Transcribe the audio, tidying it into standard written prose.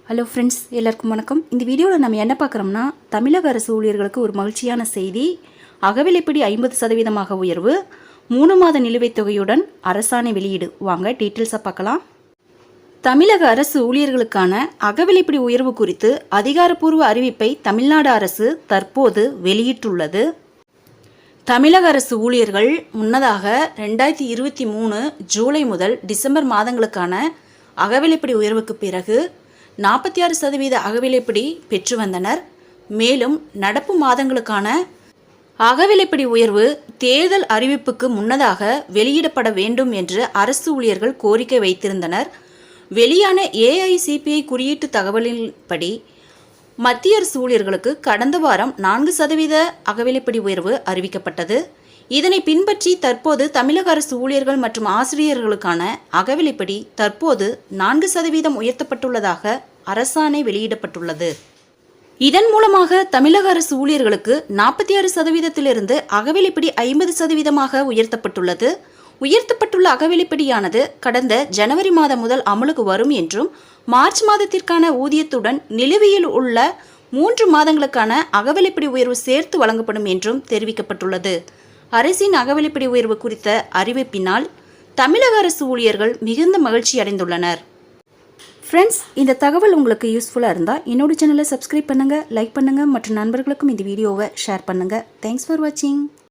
Hello friends, எல்லாருக்கும் வணக்கம். இந்த வீடியோவில் நம்ம என்ன பார்க்குறோம்னா, தமிழக அரசு ஊழியர்களுக்கு ஒரு மகிழ்ச்சியான செய்தி. அகவிலைப்படி 50% உயர்வு, 3 மாத நிலுவைத் தொகையுடன் அரசாணை வெளியீடு. வாங்க டீட்டெயில்ஸாக பார்க்கலாம். தமிழக அரசு ஊழியர்களுக்கான அகவிலைப்படி உயர்வு குறித்து அதிகாரப்பூர்வ அறிவிப்பை தமிழ்நாடு அரசு தற்போது வெளியிட்டுள்ளது. தமிழக அரசு ஊழியர்கள் முன்னதாக 2023 ஜூலை முதல் டிசம்பர் மாதங்களுக்கான அகவிலைப்படி உயர்வுக்கு பிறகு 46% அகவிலைப்படி பெற்று வந்தனர். மேலும் நடப்பு மாதங்களுக்கான அகவிலைப்படி உயர்வு தேர்தல் அறிவிப்புக்கு முன்னதாக வெளியிடப்பட வேண்டும் என்று அரசு ஊழியர்கள் கோரிக்கை வைத்திருந்தனர். வெளியான AICPI குறியீட்டு தகவலின்படி மத்திய அரசு ஊழியர்களுக்கு கடந்த வாரம் 4% அகவிலைப்படி உயர்வு அறிவிக்கப்பட்டது. இதனை பின்பற்றி தற்போது தமிழக அரசு ஊழியர்கள் மற்றும் ஆசிரியர்களுக்கான அகவிலைப்படி தற்போது 4% உயர்த்தப்பட்டுள்ளதாக அரசாணை வெளியிடப்பட்டுள்ளது. இதன் மூலமாக தமிழக அரசு ஊழியர்களுக்கு 46%இலிருந்து அகவிலைப்படி 50% உயர்த்தப்பட்டுள்ளது. உயர்த்தப்பட்டுள்ள அகவிலைப்படியானது கடந்த ஜனவரி மாதம் முதல் அமலுக்கு வரும் என்றும், மார்ச் மாதத்திற்கான ஊதியத்துடன் நிலுவையில் உள்ள 3 மாதங்களுக்கான அகவிலைப்படி உயர்வு சேர்த்து வழங்கப்படும் என்றும் தெரிவிக்கப்பட்டுள்ளது. அரசின் அகவிலைப்படி உயர்வு குறித்த அறிவிப்பினால் தமிழக அரசு ஊழியர்கள் மிகுந்த மகிழ்ச்சி அடைந்துள்ளனர். ஃப்ரெண்ட்ஸ், இந்த தகவல் உங்களுக்கு யூஸ்ஃபுல்லாக இருந்தால் என்னோட சேனலை சப்ஸ்கிரைப் பண்ணுங்கள், லைக் பண்ணுங்கள் மற்றும் நண்பர்களுக்கும் இந்த வீடியோவை ஷேர் பண்ணுங்கள். தேங்க்ஸ் ஃபார் வாட்சிங்.